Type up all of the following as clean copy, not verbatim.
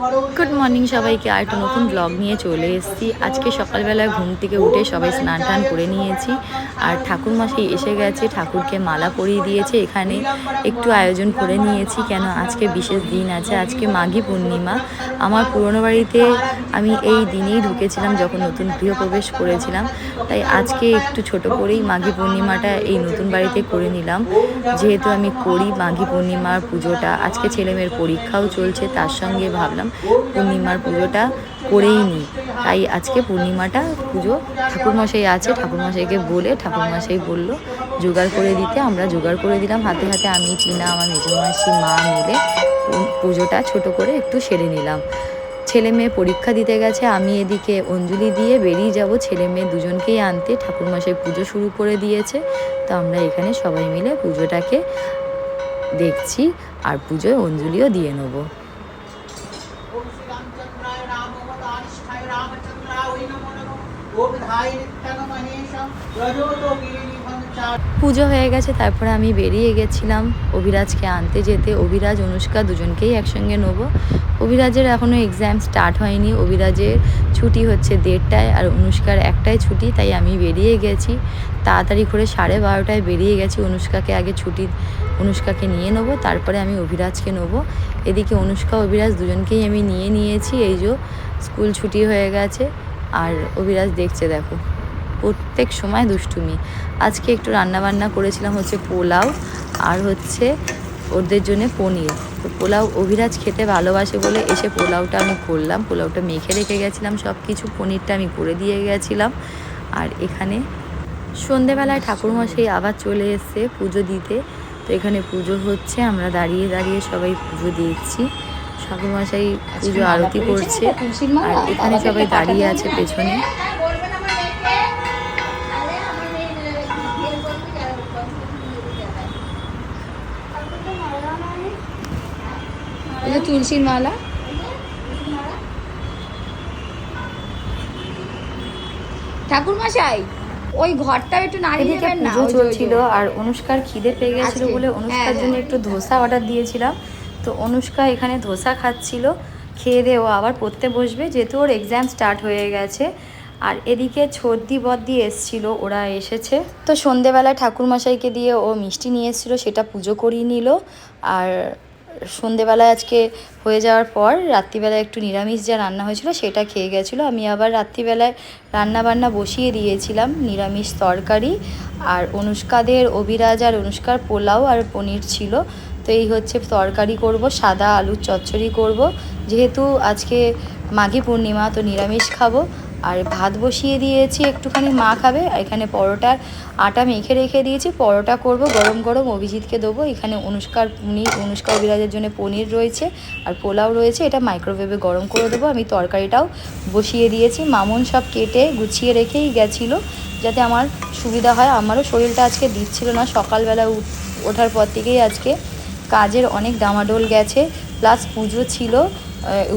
Good morning সবাইকে। আর একটা নতুন ব্লগ নিয়ে চলে এসেছি। আজকে সকালবেলায় ঘুম থেকে উঠে সবাই স্নান টান করে নিয়েছি, আর ঠাকুরমশাই এসে গেছে, ঠাকুরকে মালা পরিয়ে দিয়েছে। এখানে একটু আয়োজন করে নিয়েছি, কেন আজকে বিশেষ দিন আছে, আজকে মাঘী পূর্ণিমা। আমার পুরনো বাড়িতে আমি এই দিনেই ঢুকেছিলাম যখন নতুন গৃহপ্রবেশ করেছিলাম, তাই আজকে একটু ছোট করেই মাঘী পূর্ণিমাটা এই নতুন বাড়িতে করে নিলাম। যেহেতু আমি করি মাঘী পূর্ণিমার পুজোটা, আজকে ছেলেমেয়ের পরীক্ষাও চলছে, তার সঙ্গে ভাবলাম পূর্ণিমার পুজোটা করেই নিই। তাই আজকে পূর্ণিমাটা পুজো ঠাকুরমশাই আছে, ঠাকুরমশাইকে বলে ঠাকুরমশাই বললো জোগাড় করে দিতে, আমরা জোগাড় করে দিলাম হাতে হাতে। আমি, টিনা, আমার মেজমাসি, মা মিলে পুজোটা ছোট করে একটু সেরে নিলাম। ছেলে মেয়ে পরীক্ষা দিতে গেছে, আমি এদিকে অঞ্জলি দিয়ে বেরিয়ে যাব ছেলে মেয়ে দুজনকেই আনতে। ঠাকুরমশাই পুজো শুরু করে দিয়েছে, তো আমরা এখানে সবাই মিলে পুজোটাকে দেখছি আর পুজোয় অঞ্জলিও দিয়ে নেবো। পুজো হয়ে গেছে, তারপরে আমি বেরিয়ে গেছিলাম অভিরাজকে আনতে যেতে। অভিরাজ, অনুষ্কা দুজনকেই একসঙ্গে নেবো। অভিরাজের এখনও এক্সাম স্টার্ট হয়নি, অভিরাজের ছুটি হচ্ছে 1:30টায় আর অনুষ্কার 1টায় ছুটি, তাই আমি বেরিয়ে গেছি তাড়াতাড়ি করে 12:30টায় বেরিয়ে গেছি। অনুষ্কাকে আগে অনুষ্কাকে নিয়ে নেবো, তারপরে আমি অভিরাজকে নেবো। এদিকে অনুষ্কা অভিরাজ দুজনকেই আমি নিয়ে নিয়েছি। এই যে স্কুল ছুটি হয়ে গেছে আর অভিরাজ দেখছে, দেখো প্রত্যেক সময় দুষ্টুমি। আজকে একটু রান্নাবান্না করেছিলাম, হচ্ছে পোলাও আর হচ্ছে ওদের জন্য পনির। তো পোলাও অভিরাজ খেতে ভালোবাসে বলে এসে পোলাওটা আমি করলাম, পোলাওটা মেখে রেখে গেছিলাম সব কিছু, পনিরটা আমি করে দিয়ে গেছিলাম। আর এখানে সন্ধেবেলায় ঠাকুরমশাই আবার চলে এসছে পুজো দিতে, তো এখানে পুজো হচ্ছে, আমরা দাঁড়িয়ে দাঁড়িয়ে সবাই পুজো দিচ্ছি। ঠাকুরমশাই পুজো আরতি করছে আর এখানে সবাই দাঁড়িয়ে আছে পেছনে। তুলসীর মালা, ঠাকুরমশাই ওই ঘরটা একটু নাড়িয়ে দেবেন না। পুজো চলছিল আর অনুষ্কার খিদে পেয়ে গেছিল বলে অনুষ্কার জন্য একটু ধোসা অর্ডার দিয়েছিলাম। তো অনুষ্কা এখানে ধোসা খাচ্ছিল, খেয়ে দিয়ে ও আবার পড়তে বসবে যেহেতু ওর এক্সাম স্টার্ট হয়ে গেছে। আর এদিকে ছর্দি বদ্দি এসছিল, ওরা এসেছে। তো সন্ধেবেলায় ঠাকুরমশাইকে দিয়ে ও মিষ্টি নিয়ে এসেছিলো, সেটা পুজো করিয়ে নিল। আর সন্ধেবেলায় আজকে হয়ে যাওয়ার পর রাত্রিবেলায় একটু নিরামিষ যা রান্না হয়েছিল সেটা খেয়ে গেছিলো। আমি আবার রাত্রিবেলায় রান্নাবান্না বসিয়ে দিয়েছিলাম, নিরামিষ তরকারি। আর অনুষ্কাদের, অভিরাজ আর অনুষ্কার পোলাও আর পনির ছিল। তো এই হচ্ছে তরকারি করব, সাদা আলুর চচ্চড়ি করব, যেহেতু আজকে মাঘী পূর্ণিমা তো নিরামিষ খাবো। আর ভাত বসিয়ে দিয়েছি, একটুখানি মা খাবে। এখানে পরোটার আটা মেখে রেখে দিয়েছি, পরোটা করব গরম গরম, অভিজিৎকে দেবো। এখানে অনুষ্কা অভিরাজের জন্য পনির রয়েছে আর পোলাও রয়েছে, এটা মাইক্রোওয়েভে গরম করে দেবো। আমি তরকারিটাও বসিয়ে দিয়েছি। মামুন সব কেটে গুছিয়ে রেখেই গেছিলো যাতে আমার সুবিধা হয়। আমারও শরীরটা আজকে দিচ্ছিল না, সকালবেলা ওঠার পর থেকেই আজকে কাজের অনেক ডামাডোল গেছে, প্লাস পুজো ছিল,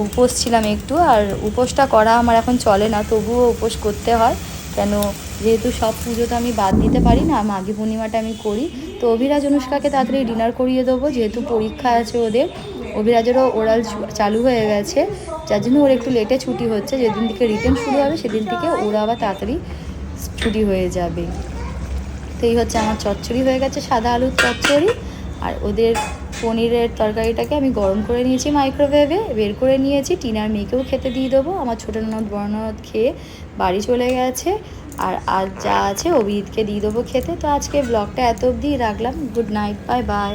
উপোস ছিলাম একটু। আর উপোসটা করা আমার এখন চলে না, তবুও উপোস করতে হয়, কেন যেহেতু সব পুজো তো আমি বাদ দিতে পারি না, মাঘী পূর্ণিমাটা আমি করি। তো অভিরাজ অনুষ্কাকে তাড়াতাড়ি ডিনার করিয়ে দেবো, যেহেতু পরীক্ষা আছে ওদের। অভিরাজেরও ওরাল চালু হয়ে গেছে, যার জন্য ওর একটু লেটে ছুটি হচ্ছে। যেদিন থেকে রিটেন শুরু হবে সেদিন থেকে ওরা আবার তাড়াতাড়ি ছুটি হয়ে যাবে। তো এই হচ্ছে আমার চচ্চড়ি হয়ে গেছে, সাদা আলুর চচ্চড়ি। আর ওদের পনিরের তরকারিটাকে আমি গরম করে নিয়েছি মাইক্রোওয়েভে, বের করে নিয়েছি। টিনার মেয়েকেও খেতে দিয়ে দেবো। আমার ছোটো ননদ বড় ননদ খেয়ে বাড়ি চলে গেছে, আর আজ যা আছে অভিজিৎকে দিয়ে দেবো খেতে। তো আজকে ব্লগটা এত অবধি রাখলাম। Good night, bye bye.